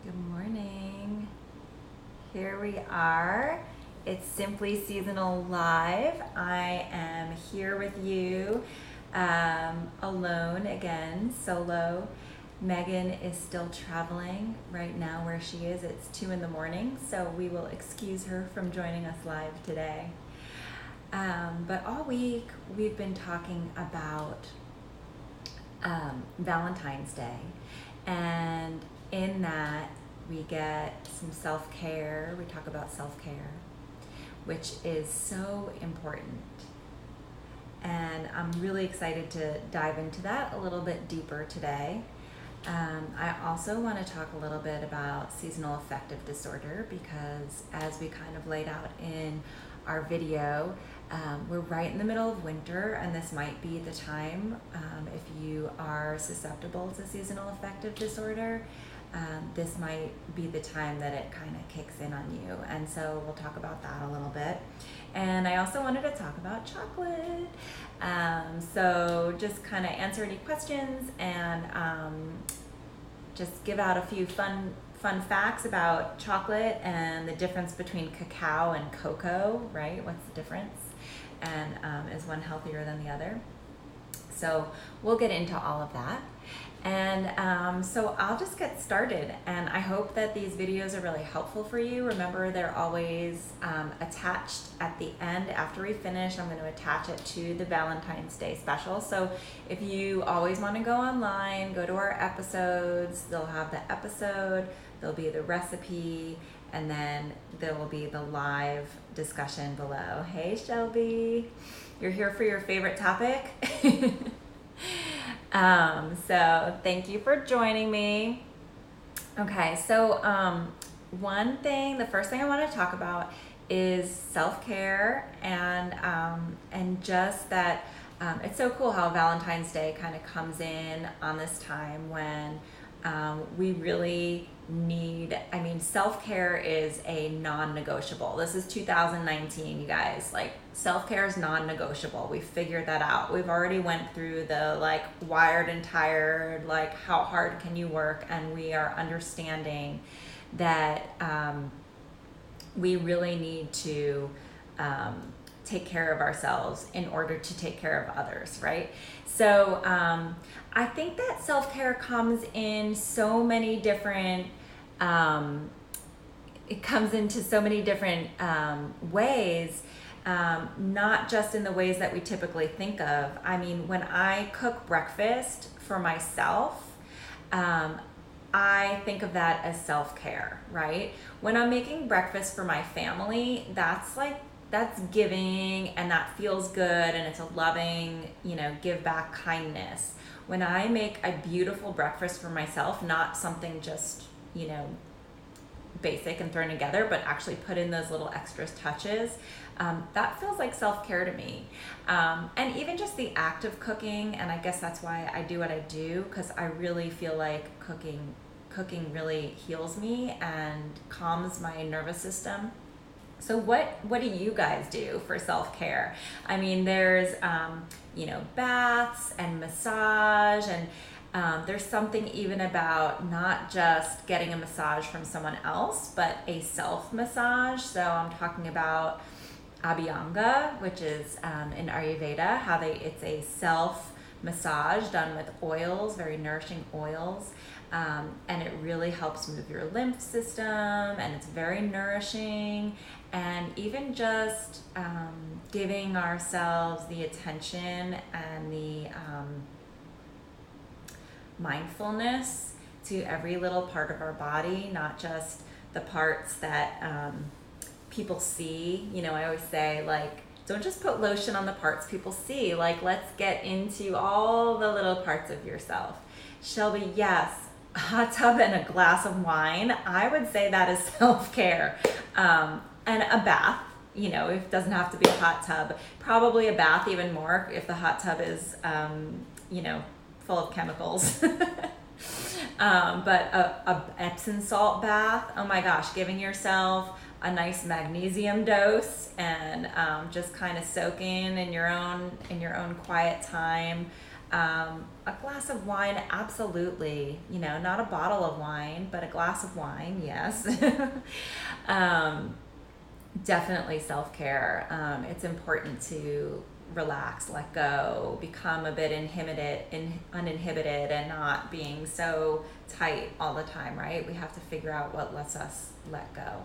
Good morning. Here we are. It's Simply Seasonal Live. I am here with you alone again, solo. Megan is still traveling right now where she is. It's 2 in the morning, so we will excuse her from joining us live today. But all week we've been talking about Valentine's Day, and in that we get some self-care. We talk about self-care, which is so important, and I'm really excited to dive into that a little bit deeper today. I also want to talk a little bit about seasonal affective disorder, because as we kind of laid out in our video, we're right in the middle of winter, and this might be the time, if you are susceptible to seasonal affective disorder, this might be the time that it kind of kicks in on you. And so we'll talk about that a little bit. And I also wanted to talk about chocolate. So just kind of answer any questions and just give out a few fun facts about chocolate and the difference between cacao and cocoa, right? What's the difference? And is one healthier than the other? So we'll get into all of that. And so I'll just get started, and I hope that these videos are really helpful for you. Remember, they're always attached at the end. After we finish, I'm going to attach it to the Valentine's Day special. So if you always want to go online, go to our episodes. They'll have the episode, there'll be the recipe, and then there will be the live discussion below. Hey Shelby, you're here for your favorite topic? So thank you for joining me. Okay, so the first thing I want to talk about is self-care, and just that it's so cool how Valentine's Day kind of comes in on this time when we really need, self-care is a non-negotiable. This is 2019, you guys. Like, self-care is non-negotiable. We figured that out. We've already went through the wired and tired, how hard can you work, and we are understanding that we really need to take care of ourselves in order to take care of others, right? So I think that self-care comes in so many different ways, not just in the ways that we typically think of. When I cook breakfast for myself, I think of that as self-care, right? When I'm making breakfast for my family, that's giving, and that feels good, and it's a loving, give back kindness. When I make a beautiful breakfast for myself, not something just, basic and thrown together, but actually put in those little extra touches, that feels like self-care to me. And even just the act of cooking, and I guess that's why I do what I do, because I really feel like cooking really heals me and calms my nervous system. So what do you guys do for self-care? There's, baths and massage, and there's something even about not just getting a massage from someone else, but a self-massage. So I'm talking about Abhyanga, which is in Ayurveda, it's a self-massage done with oils, very nourishing oils. And it really helps move your lymph system, and it's very nourishing. And even just giving ourselves the attention and the mindfulness to every little part of our body, not just the parts that people see. I always say, don't just put lotion on the parts people see. Let's get into all the little parts of yourself. Shelby, yes, a hot tub and a glass of wine. I would say that is self-care. And a bath, it doesn't have to be a hot tub. Probably a bath even more if the hot tub is, full of chemicals. But a Epsom salt bath, oh my gosh, giving yourself a nice magnesium dose and just kind of soak in your own quiet time. A glass of wine, absolutely. You know, not a bottle of wine, but a glass of wine, yes. um, Definitely self-care. It's important to relax, let go, become a bit uninhibited, and not being so tight all the time, right? We have to figure out what lets us let go.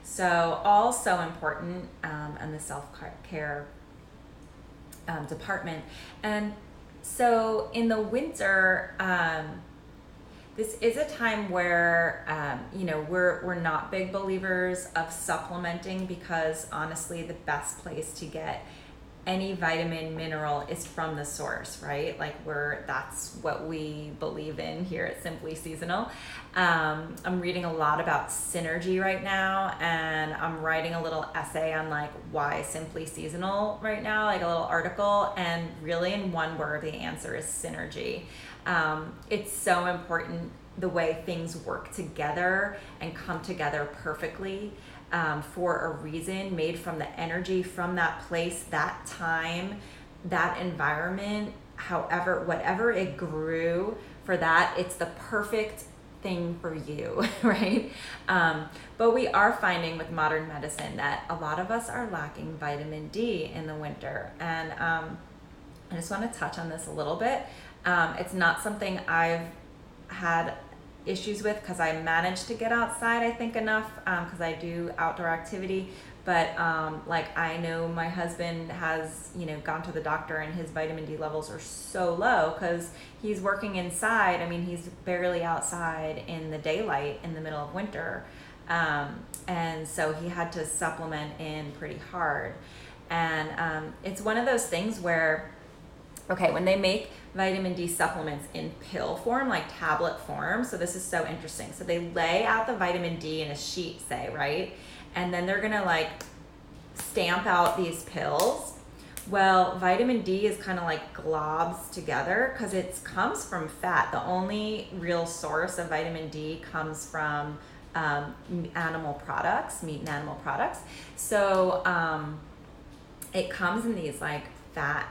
So, also important in the self-care department. And so in the winter, this is a time where we're not big believers of supplementing, because honestly the best place to get any vitamin mineral is from the source, right? Like that's what we believe in here at Simply Seasonal. I'm reading a lot about synergy right now, and I'm writing a little essay on like why Simply Seasonal right now, like a little article, and really in one word the answer is synergy. It's so important the way things work together and come together perfectly for a reason, made from the energy from that place, that time, that environment, whatever it grew for that, it's the perfect thing for you, right? But we are finding with modern medicine that a lot of us are lacking vitamin D in the winter. And I just want to touch on this a little bit. It's not something I've had issues with, because I managed to get outside, I think, enough, because I do outdoor activity. But like I know my husband has, gone to the doctor, and his vitamin D levels are so low because he's working inside. I mean, he's barely outside in the daylight in the middle of winter. And so he had to supplement in pretty hard. And it's one of those things where, okay, when they make vitamin D supplements in pill form, like tablet form, so this is so interesting. So they lay out the vitamin D in a sheet, say, right? And then they're gonna like stamp out these pills. Well, vitamin D is kind of like globs together because it comes from fat. The only real source of vitamin D comes from animal products, meat and animal products. So it comes in these like fat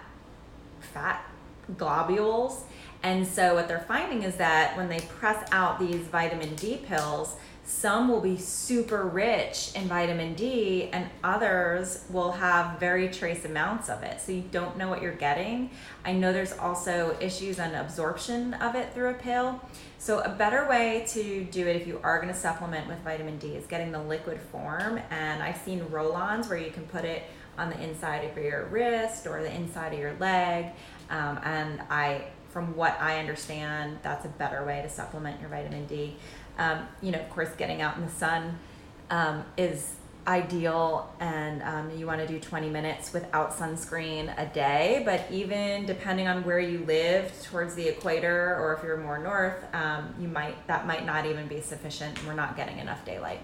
globules. And so what they're finding is that when they press out these vitamin D pills, some will be super rich in vitamin D and others will have very trace amounts of it. So you don't know what you're getting. I know there's also issues on absorption of it through a pill. So a better way to do it if you are going to supplement with vitamin D is getting the liquid form. And I've seen roll-ons where you can put it on the inside of your wrist or the inside of your leg. And from what I understand, that's a better way to supplement your vitamin D. Of course, getting out in the sun is ideal, and you want to do 20 minutes without sunscreen a day. But even depending on where you live towards the equator, or if you're more north, that might not even be sufficient. We're not getting enough daylight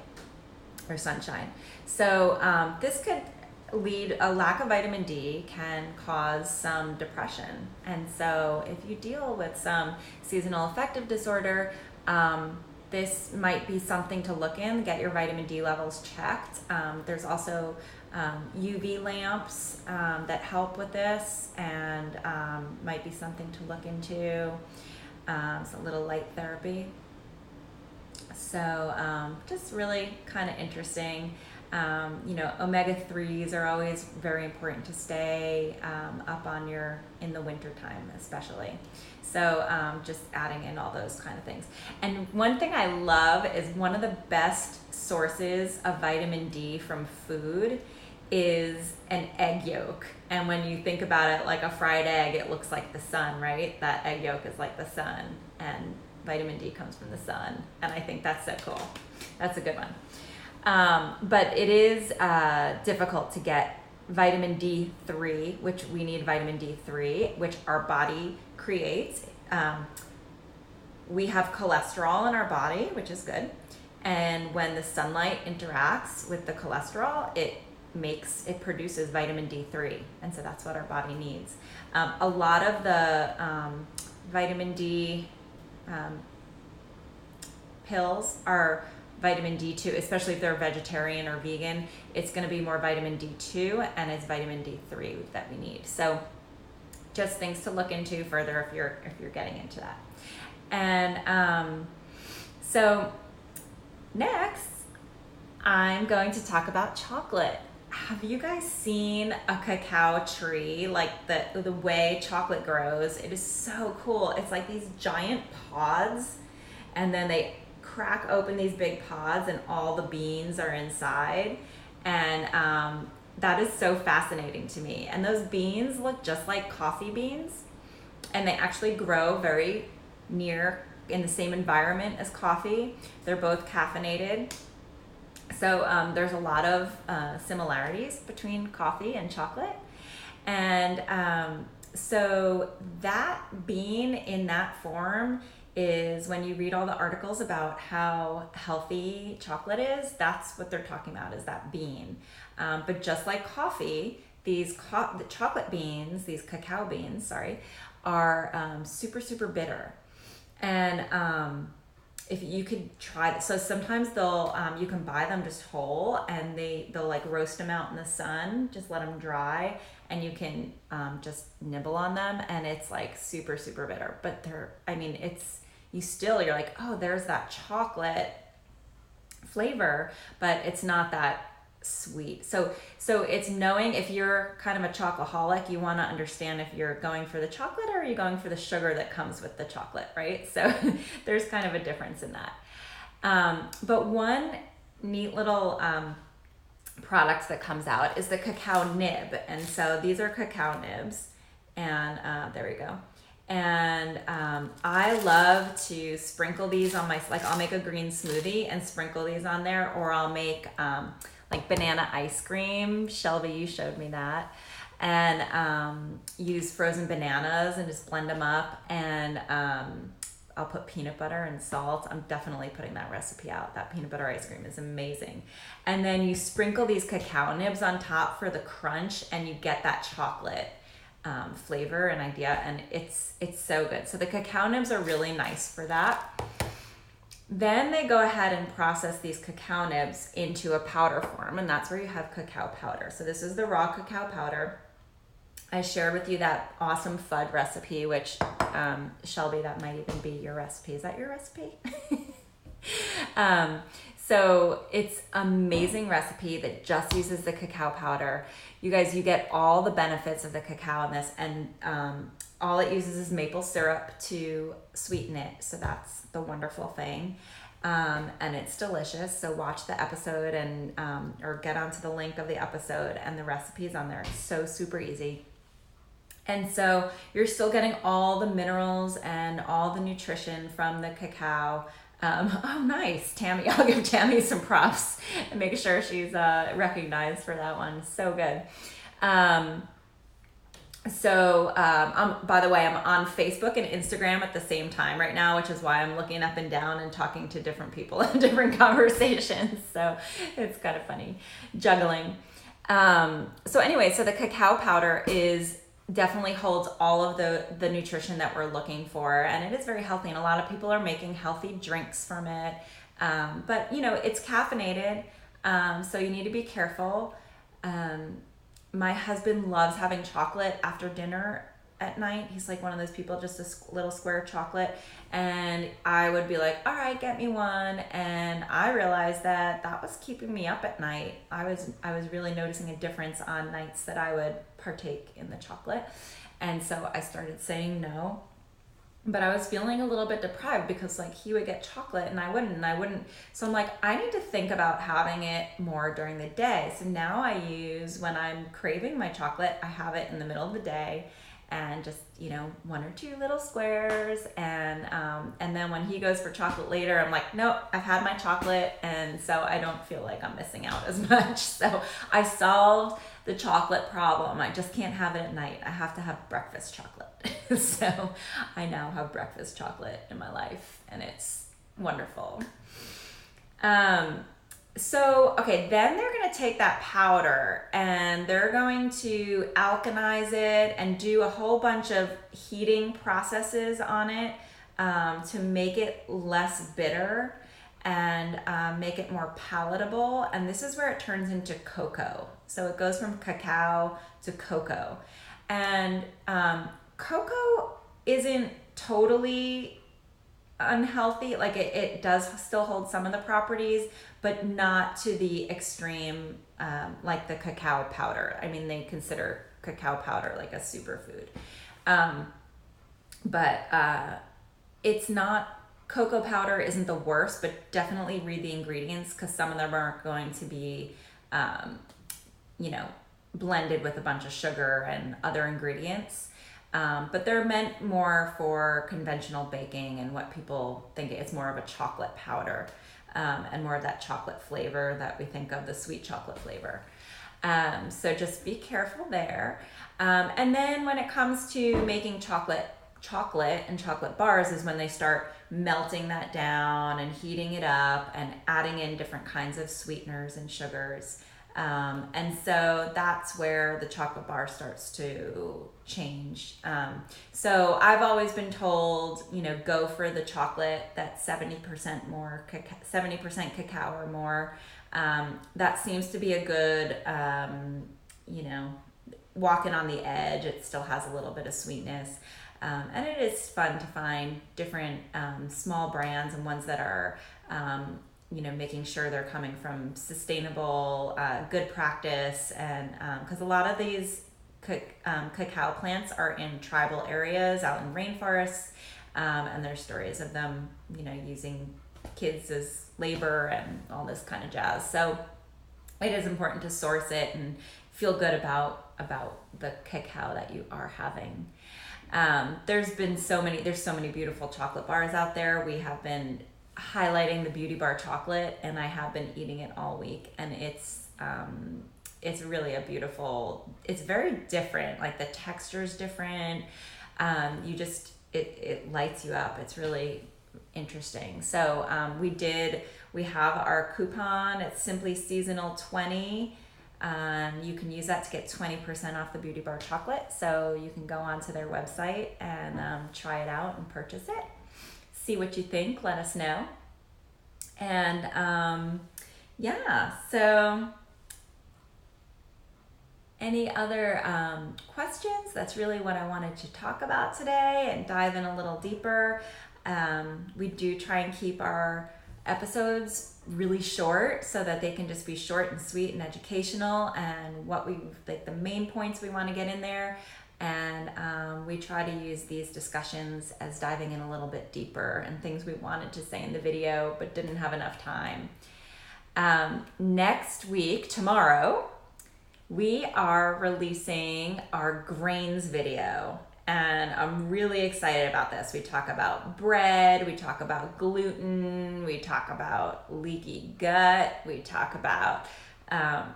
or sunshine. So this could a lack of vitamin D can cause some depression. And so if you deal with some seasonal affective disorder, this might be something to look in, get your vitamin D levels checked. There's also UV lamps that help with this, and might be something to look into. It's a little light therapy. So just really kind of interesting. Omega-3s are always very important to stay up on in the winter time, especially. So just adding in all those kind of things. And one thing I love is one of the best sources of vitamin D from food is an egg yolk. And when you think about it, like a fried egg, it looks like the sun, right? That egg yolk is like the sun, and vitamin D comes from the sun. And I think that's so cool. That's a good one. But it is difficult to get vitamin D3, which we need vitamin D3, which our body creates. We have cholesterol in our body, which is good. And when the sunlight interacts with the cholesterol, it produces vitamin D3. And so that's what our body needs. A lot of the vitamin D pills are vitamin D2, especially if they're vegetarian or vegan. It's going to be more vitamin D2, and it's vitamin D3 that we need. So just things to look into further if you're getting into that. And so next, I'm going to talk about chocolate. Have you guys seen a cacao tree? Like the way chocolate grows, it is so cool. It's like these giant pods, and then they crack open these big pods, and all the beans are inside. And that is so fascinating to me. And those beans look just like coffee beans, and they actually grow very near in the same environment as coffee. They're both caffeinated. So there's a lot of similarities between coffee and chocolate. And so that bean in that form is, when you read all the articles about how healthy chocolate is, that's what they're talking about, is that bean. But just like coffee, the chocolate beans, these cacao beans, are super, super bitter. And if you could try, so sometimes you can buy them just whole, and they'll like roast them out in the sun, just let them dry, and you can just nibble on them, and it's like super, super bitter. But you're like, oh, there's that chocolate flavor, but it's not that sweet. So it's knowing, if you're kind of a chocoholic, you want to understand if you're going for the chocolate or are you going for the sugar that comes with the chocolate, right? So there's kind of a difference in that. But one neat little product that comes out is the cacao nib. And so these are cacao nibs, and there we go. And I love to sprinkle these on I'll make a green smoothie and sprinkle these on there, or I'll make like banana ice cream. Shelby, you showed me that. And use frozen bananas and just blend them up. And I'll put peanut butter and salt. I'm definitely putting that recipe out. That peanut butter ice cream is amazing. And then you sprinkle these cacao nibs on top for the crunch, and you get that chocolate flavor and idea, and it's so good. So the cacao nibs are really nice for that. Then they go ahead and process these cacao nibs into a powder form, and that's where you have cacao powder. So this is the raw cacao powder. I shared with you that awesome FUD recipe, which Shelby, that might even be your recipe. Is that your recipe? So it's amazing recipe that just uses the cacao powder. You guys, you get all the benefits of the cacao in this, and all it uses is maple syrup to sweeten it. So that's the wonderful thing. And it's delicious. So watch the episode and or get onto the link of the episode, and the recipe's on there. It's so super easy. And so you're still getting all the minerals and all the nutrition from the cacao. Oh, nice. Tammy, I'll give Tammy some props and make sure she's recognized for that one. So good. By the way, I'm on Facebook and Instagram at the same time right now, which is why I'm looking up and down and talking to different people in different conversations. So it's kind of funny, juggling. So the cacao powder definitely holds all of the nutrition that we're looking for, and it is very healthy, and a lot of people are making healthy drinks from it. But it's caffeinated, so you need to be careful. My husband loves having chocolate after dinner at night. He's like one of those people, just a little square of chocolate. And I would be like, all right, get me one. And I realized that was keeping me up at night. I was really noticing a difference on nights that I would partake in the chocolate. And so I started saying no. But I was feeling a little bit deprived because he would get chocolate and I wouldn't. So I'm like, I need to think about having it more during the day. So now when I'm craving my chocolate, I have it in the middle of the day and just, one or two little squares. And then when he goes for chocolate later, I'm like, nope, I've had my chocolate. And so I don't feel like I'm missing out as much. So I solved the chocolate problem. I just can't have it at night. I have to have breakfast chocolate. So I now have breakfast chocolate in my life, and it's wonderful. Then they're going to take that powder and they're going to alkalize it and do a whole bunch of heating processes on it to make it less bitter and make it more palatable. And this is where it turns into cocoa. So it goes from cacao to cocoa. And cocoa isn't totally unhealthy. Like it does still hold some of the properties, but not to the extreme, like the cacao powder. I mean, they consider cacao powder like a superfood. But it's not, cocoa powder isn't the worst, but definitely read the ingredients, because some of them are going to be, blended with a bunch of sugar and other ingredients. But they're meant more for conventional baking and what people think it's more of a chocolate powder, and more of that chocolate flavor that we think of, the sweet chocolate flavor. So just be careful there. And then when it comes to making chocolate and chocolate bars is when they start melting that down and heating it up and adding in different kinds of sweeteners and sugars. And so that's where the chocolate bar starts to change. So I've always been told, go for the chocolate that's 70% more, 70% cacao or more. That seems to be a good, walking on the edge. It still has a little bit of sweetness. And it is fun to find different small brands and ones that are, making sure they're coming from sustainable, good practice. And because a lot of these cacao plants are in tribal areas out in rainforests, and there's stories of them, using kids as labor and all this kind of jazz. So it is important to source it and feel good about the cacao that you are having. There's so many beautiful chocolate bars out there. We have been highlighting the Beauty Bar chocolate, and I have been eating it all week, and it's really a beautiful, it's very different. Like the texture is different. It lights you up. It's really interesting. So, we have our coupon. It's Simply Seasonal 20. You can use that to get 20% off the Beauty Bar chocolate. So you can go onto their website and try it out and purchase it. See what you think. Let us know. And so any other questions? That's really what I wanted to talk about today and dive in a little deeper. We do try and keep our episodes really short so that they can just be short and sweet and educational, and the main points we want to get in there. And we try to use these discussions as diving in a little bit deeper and things we wanted to say in the video but didn't have enough time. Next week, tomorrow, we are releasing our grains video. And I'm really excited about this. We talk about bread, we talk about gluten, we talk about leaky gut, we talk about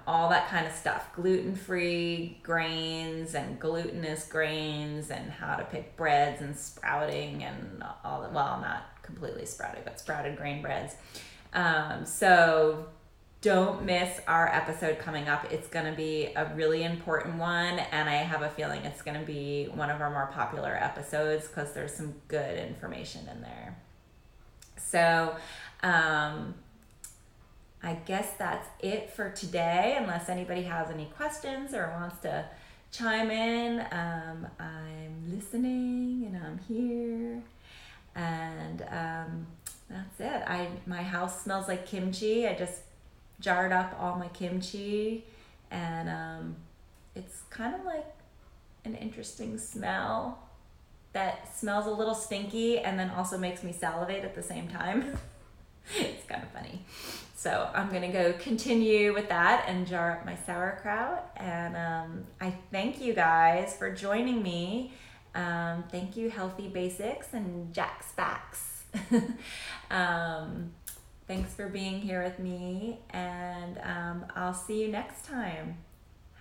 all that kind of stuff. Gluten-free grains and glutinous grains, and how to pick breads and sprouting and all that. Well, not completely sprouted, but sprouted grain breads. So don't miss our episode coming up. It's going to be a really important one, and I have a feeling it's going to be one of our more popular episodes because there's some good information in there. So I guess that's it for today, unless anybody has any questions or wants to chime in. I'm listening and I'm here, and that's it. My house smells like kimchi. I just jarred up all my kimchi, and it's kind of like an interesting smell that smells a little stinky and then also makes me salivate at the same time. It's kind of funny. So I'm gonna go continue with that and jar up my sauerkraut, and I thank you guys for joining me. Thank you, Healthy Basics and Jack Spacks. Thanks for being here with me, and I'll see you next time.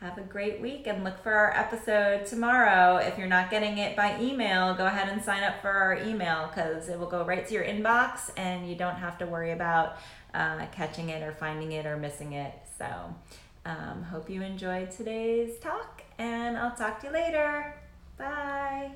Have a great week, and look for our episode tomorrow. If you're not getting it by email, go ahead and sign up for our email, because it will go right to your inbox and you don't have to worry about catching it or finding it or missing it. So hope you enjoyed today's talk, and I'll talk to you later. Bye.